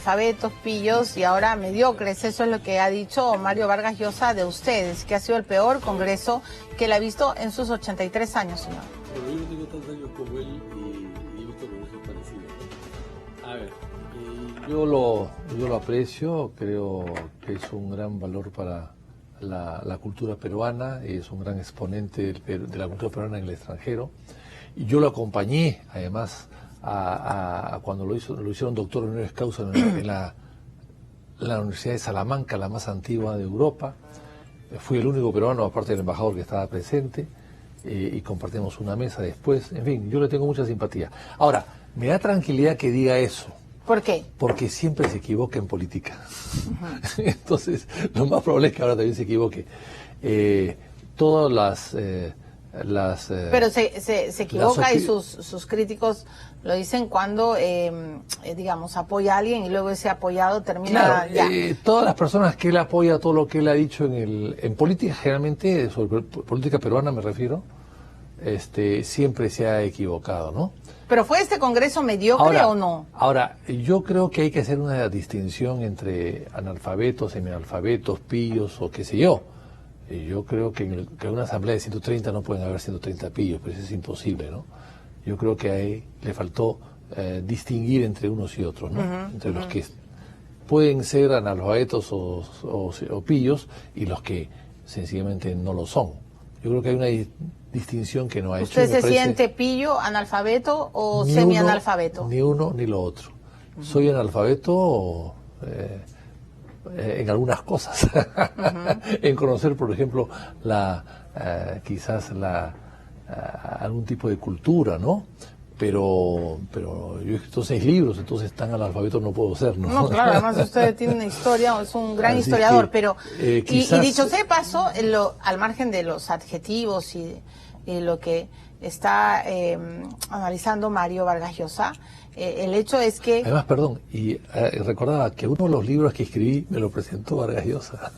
analfabetos, pillos y ahora mediocres. Eso es lo que ha dicho Mario Vargas Llosa de ustedes, que ha sido el peor congreso que él ha visto en sus 83 años, señor. Bueno, yo no tengo tantos años como él y he visto congresos parecidos, ¿no? A ver, yo lo aprecio, creo que es un gran valor para la cultura peruana, es un gran exponente de la cultura peruana en el extranjero. Y yo lo acompañé, además, cuando lo hicieron doctor honoris causa en la Universidad de Salamanca, la más antigua de Europa. Fui el único peruano, aparte del embajador, que estaba presente, y compartimos una mesa después. En fin, yo le tengo mucha simpatía. Ahora, me da tranquilidad que diga eso. ¿Por qué? Porque siempre se equivoca en política. Entonces, lo más probable es que ahora también se equivoque. Todas pero se equivoca y sus críticos lo dicen cuando, digamos, apoya a alguien y luego ese apoyado termina claro, todas las personas que él apoya, todo lo que él ha dicho en política, generalmente, sobre política peruana me refiero, siempre se ha equivocado, ¿no? ¿Pero fue este congreso mediocre o no? Ahora, yo creo que hay que hacer una distinción entre analfabetos, semianalfabetos, pillos o qué sé yo. Yo creo que en una asamblea de 130 no pueden haber 130 pillos, pues es imposible, ¿no? Yo creo que ahí le faltó distinguir entre unos y otros, ¿no? Entre los que pueden ser analfabetos o pillos y los que sencillamente no lo son. Yo creo que hay una distinción que no ha hecho. ¿Usted se siente pillo, analfabeto o semianalfabeto? Ni uno ni lo otro. Soy analfabeto en algunas cosas, en conocer, por ejemplo, quizás algún tipo de cultura, ¿no? Pero yo he escrito 6 libros, entonces tan analfabeto no puedo ser, ¿no? No, claro, además usted tiene una historia, es un gran historiador, pero quizás, y dicho sea de paso, al margen de los adjetivos y lo que está analizando Mario Vargas Llosa, el hecho es que... Además, perdón, y recordaba que uno de los libros que escribí me lo presentó Vargas Llosa.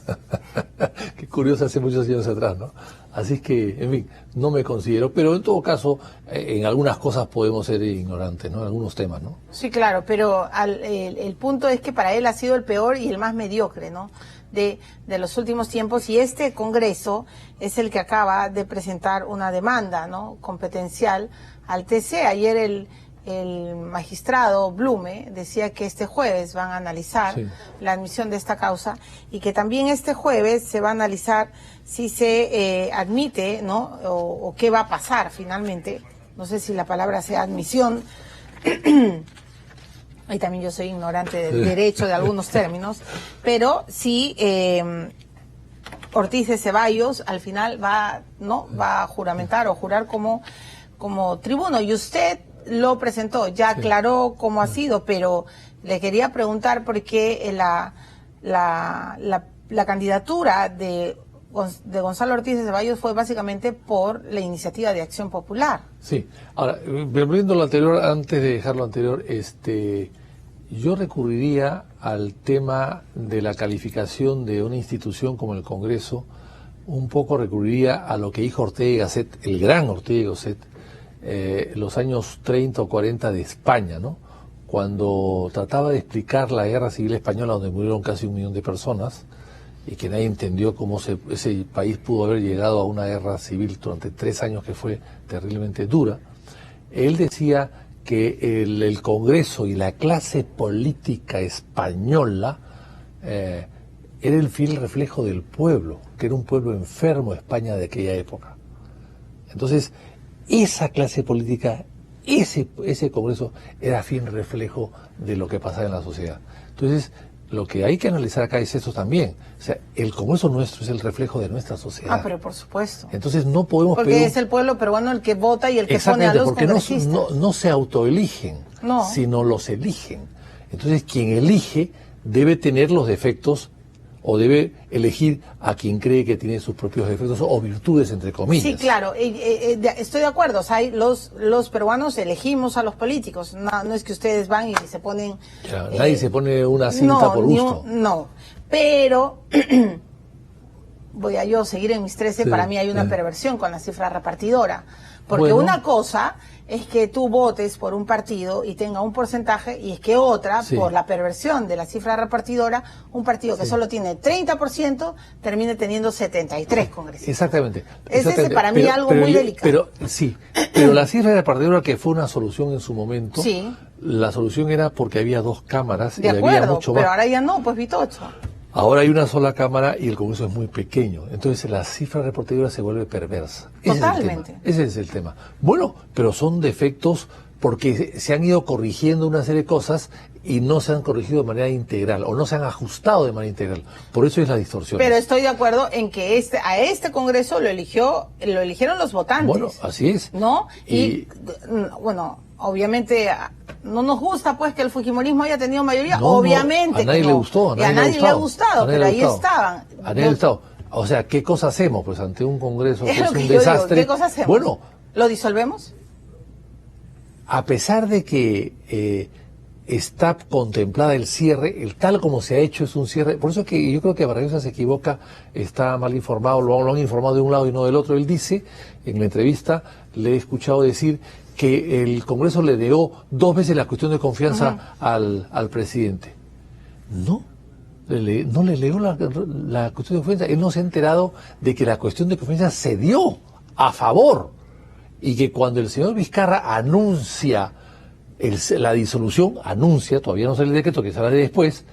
Qué curioso, hace muchos años atrás, ¿no? Así es que, en fin, no me considero, pero en todo caso, en algunas cosas podemos ser ignorantes, ¿no? En algunos temas, ¿no? Sí, claro, pero el punto es que para él ha sido el peor y el más mediocre, ¿no? De los últimos tiempos, y este congreso es el que acaba de presentar una demanda, ¿no? Competencial al TC. Ayer el magistrado Blume decía que este jueves van a analizar la admisión de esta causa y que también este jueves se va a analizar si se admite, ¿no? O qué va a pasar finalmente. No sé si la palabra sea admisión. Y también yo soy ignorante del derecho de algunos términos, pero sí Ortiz de Ceballos al final va a juramentar o jurar como tribuno, y usted lo presentó, ya aclaró cómo ha sido, pero le quería preguntar por qué la candidatura de Gonzalo Ortiz de Ceballos fue básicamente por la iniciativa de Acción Popular. Sí, ahora, volviendo a lo anterior, antes de dejar lo anterior, yo recurriría al tema de la calificación de una institución como el Congreso, un poco recurriría a lo que dijo Ortega y Gasset, el gran Ortega y Gasset, los años 30 o 40 de España, ¿no? Cuando trataba de explicar la guerra civil española, donde murieron casi 1 millón de personas, y que nadie entendió cómo ese país pudo haber llegado a una guerra civil durante 3 años que fue terriblemente dura. Él decía que el Congreso y la clase política española era el fiel reflejo del pueblo, que era un pueblo enfermo España de aquella época. Entonces, esa clase política, ese Congreso era fiel reflejo de lo que pasaba en la sociedad. Entonces, lo que hay que analizar acá es eso también. O sea, el Congreso nuestro es el reflejo de nuestra sociedad. Ah, pero por supuesto. Entonces no podemos... Porque es el pueblo peruano el que vota y el que pone a los congresistas. Porque no se autoeligen, sino los eligen. Entonces quien elige debe tener los defectos o debe elegir a quien cree que tiene sus propios defectos o virtudes, entre comillas. Sí, claro, estoy de acuerdo. O sea, los peruanos elegimos a los políticos. No es que ustedes van y se ponen... Claro, nadie se pone una cinta por gusto. No, pero voy a yo seguir en mis 13. Para mí hay una perversión con la cifra repartidora. Porque Bueno. una cosa es que tú votes por un partido y tenga un porcentaje, y es que otra, Sí. por la perversión de la cifra repartidora, un partido que Sí. solo tiene 30% termine teniendo 73 congresistas. Exactamente. Es ese exactamente. para mí algo muy delicado. Pero la cifra repartidora, que fue una solución en su momento, Sí. la solución era porque había dos cámaras De y había acuerdo, mucho pero más. ahora ya no, pues Vitocho. Ahora hay una sola cámara y el Congreso es muy pequeño. Entonces la cifra repartidora se vuelve perversa. Totalmente. Ese es el tema. Bueno, pero son defectos porque se han ido corrigiendo una serie de cosas y no se han corregido de manera integral o no se han ajustado de manera integral. Por eso es la distorsión. Pero estoy de acuerdo en que a este Congreso lo eligieron los votantes. Bueno, así es. ¿No? Y bueno, obviamente no nos gusta pues que el fujimorismo haya tenido mayoría, No, obviamente. a nadie le gustó. Y a nadie le ha gustado, pero ahí estaban. A nadie le ha gustado. O sea, ¿qué cosa hacemos? Pues ante un Congreso que es un yo desastre. digo, ¿qué cosa hacemos? Bueno, ¿lo disolvemos? a pesar de que está contemplada el cierre, el tal como se ha hecho es un cierre. Por eso es que yo creo que Vargas Llosa se equivoca, está mal informado, lo han informado de un lado y no del otro. Él dice, en la entrevista, le he escuchado decir que el Congreso le negó 2 veces la cuestión de confianza al presidente. No le negó la cuestión de confianza. Él no se ha enterado de que la cuestión de confianza se dio a favor y que cuando el señor Vizcarra anuncia la disolución, todavía no sale el decreto que sale después,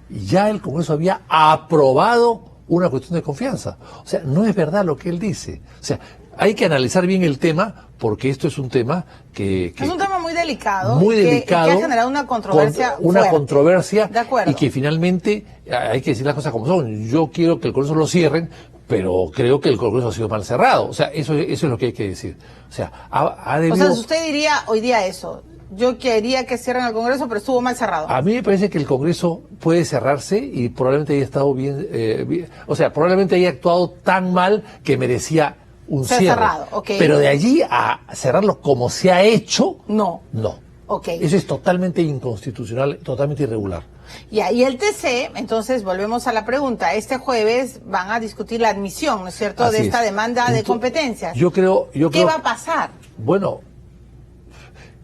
ya el Congreso había aprobado una cuestión de confianza. O sea, no es verdad lo que él dice. O sea, hay que analizar bien el tema, porque esto es un tema que es un tema muy delicado. Muy que delicado. ha generado una controversia Una fuerte. controversia. De acuerdo. Y que finalmente, hay que decir las cosas como son. Yo quiero que el Congreso lo cierren, pero creo que el Congreso ha sido mal cerrado. O sea, eso es lo que hay que decir. O sea, ha debido... O sea, usted diría hoy día eso. Yo quería que cierren el Congreso, pero estuvo mal cerrado. A mí me parece que el Congreso puede cerrarse y probablemente haya estado bien, o sea, probablemente haya actuado tan mal que merecía un Ser cierre. cerrado, ok. Pero de allí a cerrarlo como se ha hecho, No. no. Ok. Eso es totalmente inconstitucional, totalmente irregular. Y ahí el TC, entonces volvemos a la pregunta, este jueves van a discutir la admisión, ¿no es cierto?, Así de esta es. demanda de competencias. Yo creo... ¿Qué va a pasar? Bueno,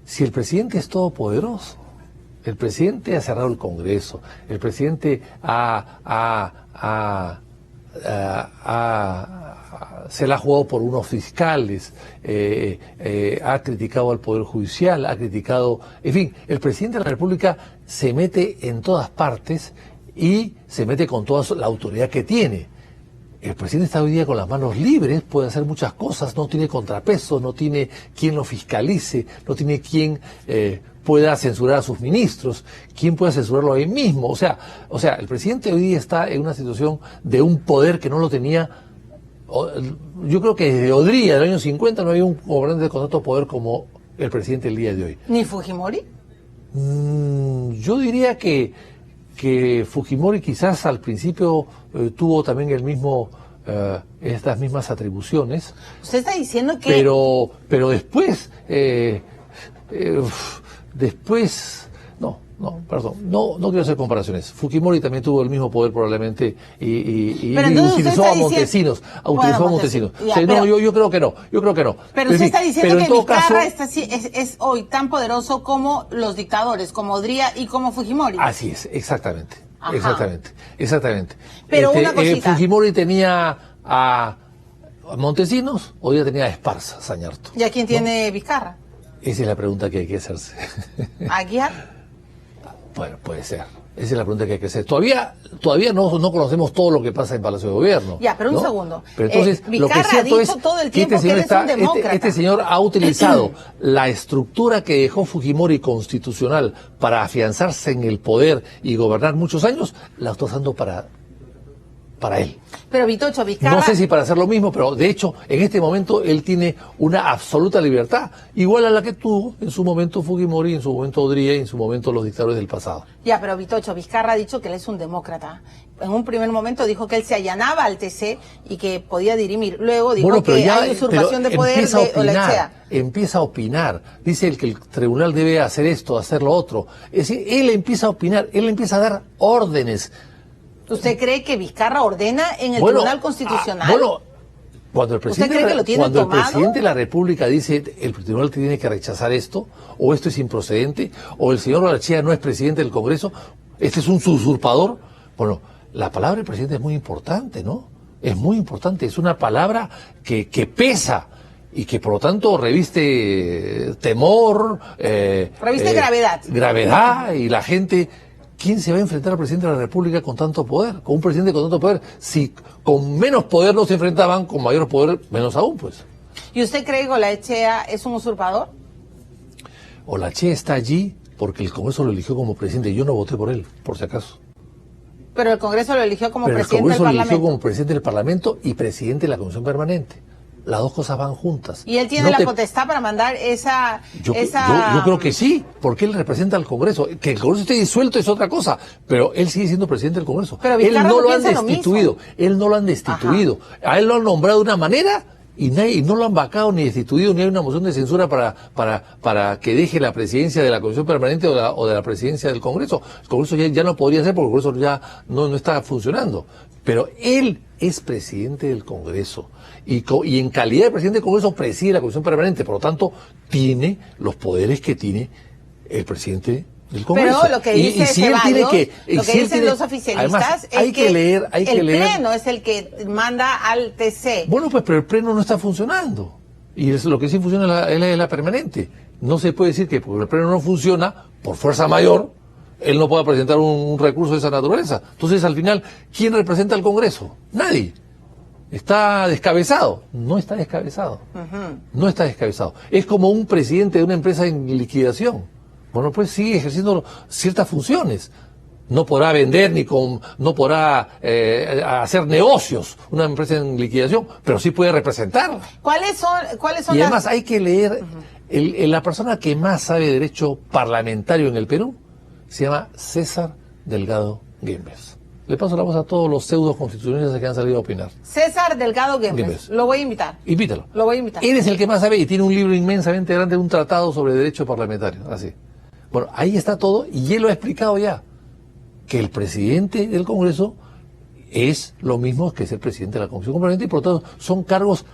si el presidente es todopoderoso, el presidente ha cerrado el Congreso, el presidente se la ha jugado por unos fiscales, ha criticado al Poder Judicial, ha criticado... En fin, el presidente de la República se mete en todas partes y se mete con toda la autoridad que tiene. El presidente está hoy día con las manos libres, puede hacer muchas cosas, no tiene contrapeso, no tiene quien lo fiscalice, no tiene quien pueda censurar a sus ministros, quien pueda censurarlo a él mismo. O sea, el presidente hoy día está en una situación de un poder que no lo tenía. Yo creo que desde Odría, del año 50, no había un gobernante con tanto poder como el presidente el día de hoy. ¿Ni Fujimori? Yo diría que Fujimori quizás al principio tuvo también estas mismas atribuciones. Usted está diciendo que... Pero después, no quiero hacer comparaciones. Fujimori también tuvo el mismo poder probablemente y utilizó a Montesinos. Yo creo que no. Pero usted está diciendo que Vizcarra caso, es hoy tan poderoso como los dictadores, como Odría y como Fujimori. Así es, exactamente. Ajá. Exactamente. Pero una cosita. Fujimori tenía a Montesinos, Odría tenía a Esparza, Sañarto. ¿Y a quién tiene Vizcarra? Esa es la pregunta que hay que hacerse. ¿A Guiar? Bueno, puede ser. Esa es la pregunta que hay que hacer. Todavía no conocemos todo lo que pasa en Palacio de Gobierno. Ya, pero un ¿no? segundo. Pero entonces, lo que es cierto es todo el que tiempo que él es un demócrata. este señor ha utilizado la estructura que dejó Fujimori constitucional para afianzarse en el poder y gobernar muchos años, la está usando para él. Pero Vitocho, Vizcarra... No sé si para hacer lo mismo, pero de hecho, en este momento él tiene una absoluta libertad, igual a la que tuvo en su momento Fujimori, en su momento Odría y en su momento los dictadores del pasado. Ya, pero Vitocho, Vizcarra ha dicho que él es un demócrata. En un primer momento dijo que él se allanaba al TC y que podía dirimir. Luego dijo que hay usurpación de poder o la sea. Empieza a opinar. Dice que el tribunal debe hacer esto, hacer lo otro. Es decir, él empieza a opinar, él empieza a dar órdenes. ¿Usted cree que Vizcarra ordena en el Tribunal Constitucional? Cuando el presidente, ¿Usted cree que lo tiene cuando tomado? el presidente de la República dice el tribunal tiene que rechazar esto, o esto es improcedente, o el señor Barnechea no es presidente del Congreso, este es un usurpador, bueno, la palabra del presidente es muy importante, ¿no? Es muy importante, es una palabra que pesa y que por lo tanto reviste temor, Reviste gravedad. Gravedad, y la gente... ¿Quién se va a enfrentar al presidente de la República con tanto poder? Con un presidente con tanto poder. Si con menos poder no se enfrentaban, con mayor poder menos aún, pues. ¿Y usted cree que Olaechea es un usurpador? Olaechea está allí porque el Congreso lo eligió como presidente. Yo no voté por él, por si acaso. Pero el Congreso lo eligió como Pero el presidente del Congreso lo eligió Parlamento. como presidente del Parlamento y presidente de la Comisión Permanente. Las dos cosas van juntas. ¿Y él tiene la potestad para mandar esa... Yo creo que sí, porque él representa al Congreso. Que el Congreso esté disuelto es otra cosa, pero él sigue siendo presidente del Congreso. Pero él Vizcarra no no lo han piensa lo destituido, mismo. él no lo han destituido. A él lo han nombrado de una manera y no lo han vacado ni destituido, ni hay una moción de censura para que deje la presidencia de la Comisión Permanente o de la presidencia del Congreso. El Congreso ya no podría ser porque el Congreso ya no está funcionando. Pero él es presidente del Congreso y en calidad de presidente del Congreso preside la Comisión Permanente, por lo tanto tiene los poderes que tiene el presidente del Congreso. Pero lo que dice Ceballos, lo que dicen los oficialistas además, es que el Pleno es el que manda al TC. Bueno, pues pero el Pleno no está funcionando y lo que sí funciona es la permanente. No se puede decir que porque el Pleno no funciona, por fuerza mayor, él no pueda presentar un recurso de esa naturaleza. Entonces, al final, ¿quién representa al Congreso? Nadie. ¿Está descabezado? No está descabezado. No está descabezado. Es como un presidente de una empresa en liquidación. Bueno, pues sigue ejerciendo ciertas funciones. No podrá vender no podrá hacer negocios una empresa en liquidación, pero sí puede representar. ¿Cuáles son y además hay que leer, la persona que más sabe de derecho parlamentario en el Perú se llama César Delgado Guembes. Le paso la voz a todos los pseudos constitucionalistas que han salido a opinar. César Delgado Guembes. Lo voy a invitar. Invítalo. Lo voy a invitar. Él es el que más sabe y tiene un libro inmensamente grande, un tratado sobre derecho parlamentario. Así. Bueno, ahí está todo y él lo ha explicado ya. Que el presidente del Congreso es lo mismo que ser presidente de la Comisión Permanente y por lo tanto son cargos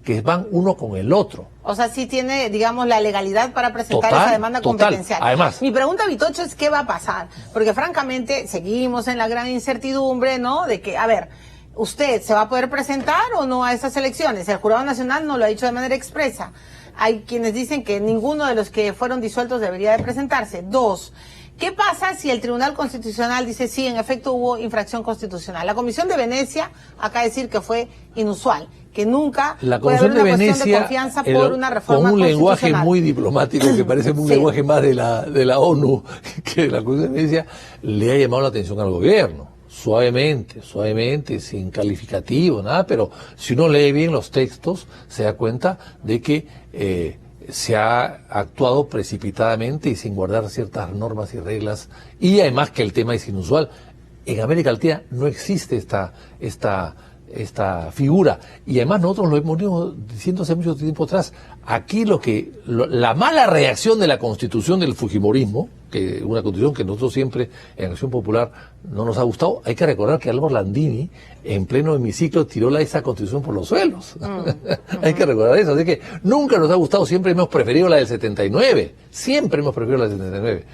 que van uno con el otro. O sea, sí tiene, digamos, la legalidad para presentar esa demanda competencial. Además, mi pregunta, Vitocho, es ¿qué va a pasar? Porque francamente seguimos en la gran incertidumbre, ¿no? De que, a ver, ¿usted se va a poder presentar o no a esas elecciones? El Jurado Nacional no lo ha dicho de manera expresa. Hay quienes dicen que ninguno de los que fueron disueltos debería de presentarse. 2. ¿Qué pasa si el Tribunal Constitucional dice sí, en efecto hubo infracción constitucional? La Comisión de Venecia acaba de decir que fue inusual, que nunca la puede haber Comisión una de cuestión de Venecia, confianza por una reforma con un lenguaje constitucional. muy diplomático, que parece un Sí. lenguaje más de la ONU que de la Comisión de Venecia, le ha llamado la atención al gobierno. Suavemente, sin calificativo, nada, pero si uno lee bien los textos, se da cuenta de que se ha actuado precipitadamente y sin guardar ciertas normas y reglas, y además que el tema es inusual. En América Latina no existe esta figura, y además nosotros lo hemos venido diciendo hace mucho tiempo atrás. Aquí la mala reacción de la constitución del fujimorismo, que una constitución que nosotros siempre en Acción Popular no nos ha gustado, hay que recordar que Álvaro Landini en pleno hemiciclo tiró esa constitución por los suelos. Hay que recordar eso, así que nunca nos ha gustado, siempre hemos preferido la del 79, siempre hemos preferido la del 79.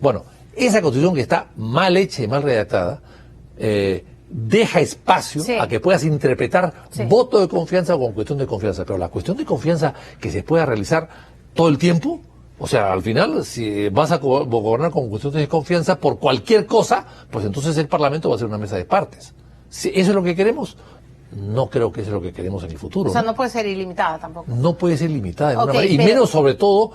Bueno, esa constitución que está mal hecha y mal redactada, deja espacio a que puedas interpretar voto de confianza o con cuestión de confianza, pero la cuestión de confianza que se pueda realizar todo el tiempo, o sea, al final, si vas a gobernar con cuestiones de confianza por cualquier cosa, pues entonces el Parlamento va a ser una mesa de partes. Si eso es lo que queremos, no creo que eso es lo que queremos en el futuro. O sea, no puede ser ilimitada tampoco. No puede ser limitada de ninguna manera, y menos sobre todo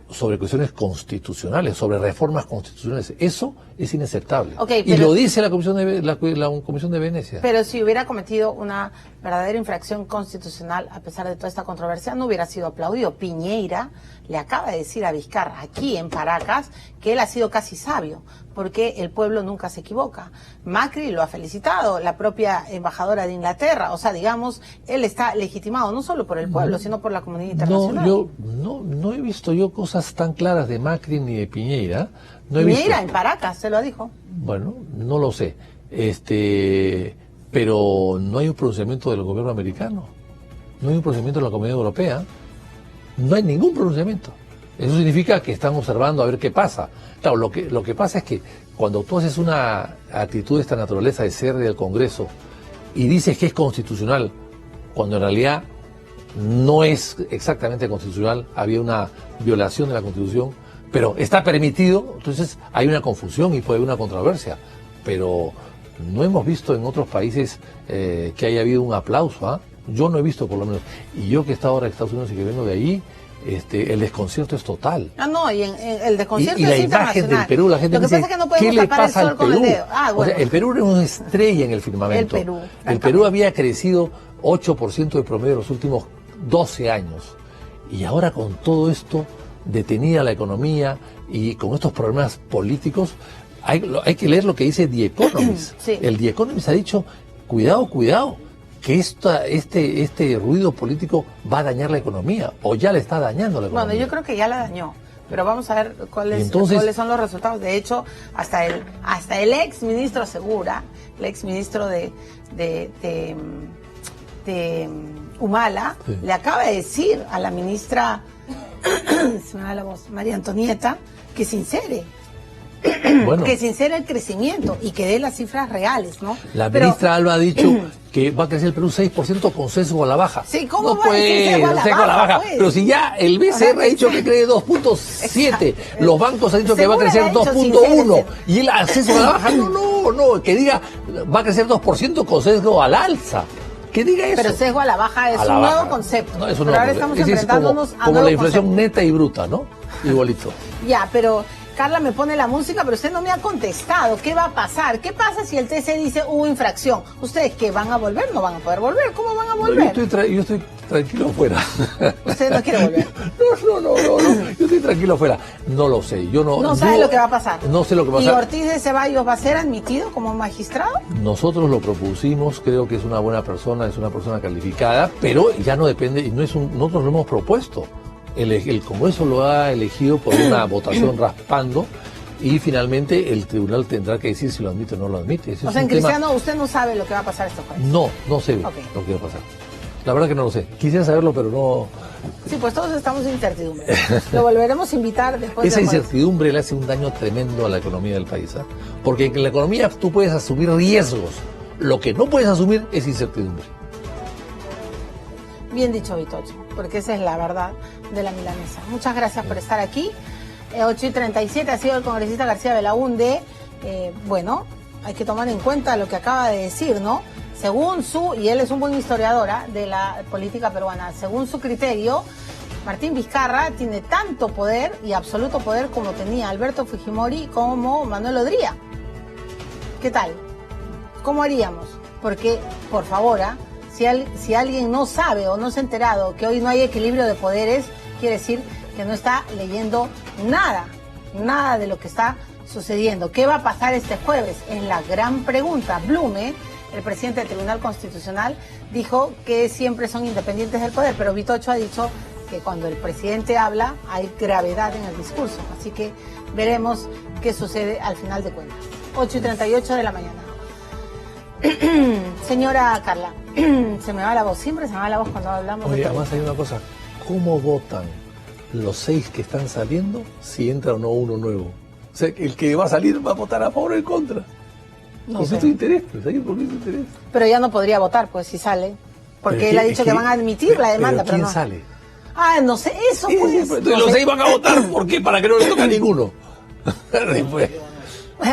sobre cuestiones constitucionales, sobre reformas constitucionales. Eso es inaceptable. Y lo dice la Comisión de Venecia. Pero si hubiera cometido una verdadera infracción constitucional, a pesar de toda esta controversia, no hubiera sido aplaudido. Piñeira le acaba de decir a Vizcarra, aquí en Paracas, que él ha sido casi sabio, porque el pueblo nunca se equivoca. Macri lo ha felicitado, la propia embajadora de Inglaterra. O sea, digamos, él está legitimado no solo por el pueblo, sino por la comunidad internacional. No he visto yo cosas tan claras de Macri ni de Piñeira. No he Piñeira visto. en Paracas se lo dijo. Bueno, no lo sé. pero no hay un pronunciamiento del gobierno americano, no hay un pronunciamiento de la Comunidad Europea, no hay ningún pronunciamiento. Eso significa que están observando a ver qué pasa. Claro, lo que pasa es que cuando tú haces una actitud de esta naturaleza de ser del Congreso y dices que es constitucional, cuando en realidad no es exactamente constitucional, había una violación de la Constitución, pero está permitido, entonces hay una confusión y puede haber una controversia. Pero no hemos visto en otros países que haya habido un aplauso, ¿ah? Yo no he visto, por lo menos. Y yo que he estado ahora en Estados Unidos y que vengo de ahí, el desconcierto es total. Ah, no, y el desconcierto y es la imagen del Perú, la gente Lo que dice, pasa es que no ¿qué podemos le tapar el pasa sol al con Perú? el dedo. Ah, bueno. O sea, el Perú era una estrella en el firmamento. El Perú había crecido 8% de promedio en los últimos 12 años. Y ahora con todo esto, detenida la economía y con estos problemas políticos, hay que leer lo que dice The Economist. Sí. El The Economist ha dicho, cuidado, que este ruido político va a dañar la economía, o ya le está dañando la economía. Bueno, yo creo que ya la dañó, pero vamos a ver cuáles son los resultados. De hecho, hasta el ex ministro asegura, el ex ministro de Humala, sí, le acaba de decir a la ministra se me da la voz, María Antonieta, que sincere. Bueno, que sincere el crecimiento y que dé las cifras reales, ¿no? La ministra Alba ha dicho que va a crecer el Perú 6% con sesgo a la baja. Sí, ¿cómo no va a decir sesgo a la baja? Pues. Pero si ya el BCR ha dicho que cree 2.7, los bancos han dicho que va a crecer 2.1 y el sesgo a la baja, no, que diga va a crecer 2% con sesgo al alza. Que diga eso. Pero sesgo a la baja es un nuevo concepto. No, es un pero nuevo ahora estamos enfrentándonos a como la inflación concepto. Neta y bruta, ¿no? Igualito. Ya, pero Carla me pone la música, pero usted no me ha contestado. ¿Qué va a pasar? ¿Qué pasa si el TC dice hubo infracción? ¿Ustedes qué van a volver? ¿No van a poder volver? ¿Cómo van a volver? No, yo estoy tranquilo afuera. ¿Usted no quiere volver? No. Yo estoy tranquilo afuera. No lo sé. ¿No sabe lo que va a pasar? No sé lo que va a pasar. ¿Y Ortiz de Ceballos va a ser admitido como magistrado? Nosotros lo propusimos, creo que es una buena persona, es una persona calificada, pero ya no depende, y nosotros lo hemos propuesto. El Congreso lo ha elegido por una votación raspando y finalmente el tribunal tendrá que decir si lo admite o no lo admite. O sea, en Cristiano, usted no sabe lo que va a pasar estos jueves. No sé lo que va a pasar. La verdad que no lo sé. Quisiera saberlo, pero no. Sí, pues todos estamos en incertidumbre. Lo volveremos a invitar después. Esa incertidumbre le hace un daño tremendo a la economía del país, ¿eh? Porque en la economía tú puedes asumir riesgos. Lo que no puedes asumir es incertidumbre. Bien dicho, Vitocho, porque esa es la verdad de la milanesa. Muchas gracias por estar aquí. 8:37 ha sido el congresista García Belaúnde. Bueno, hay que tomar en cuenta lo que acaba de decir, ¿no? Según y él es un buen historiador de la política peruana, según su criterio, Martín Vizcarra tiene tanto poder y absoluto poder como tenía Alberto Fujimori como Manuel Odría. ¿Qué tal? ¿Cómo haríamos? Porque, por favor, si alguien no sabe o no se ha enterado que hoy no hay equilibrio de poderes, quiere decir que no está leyendo nada de lo que está sucediendo. ¿Qué va a pasar este jueves? Es la gran pregunta. Blume, el presidente del Tribunal Constitucional, dijo que siempre son independientes del poder, pero Vitocho ha dicho que cuando el presidente habla hay gravedad en el discurso. Así que veremos qué sucede al final de cuentas. 8:38 de la mañana. Señora Carla, se me va la voz, siempre se me va la voz cuando hablamos. Oye, además hay una cosa, ¿cómo votan los 6 que están saliendo si entra o no uno nuevo? O sea, el que va a salir va a votar a favor o en contra. No sé. Tu interés, pues ahí por qué tu interés. Pero ya no podría votar, pues, si sale. Porque él ha dicho que van a admitir la demanda, pero ¿quién no sale? Ah, no sé, eso pues. Entonces los 6 van a votar, ¿por qué? Para que no le toque a ninguno.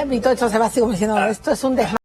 Vitocho se va así como diciendo, esto es un desmadre.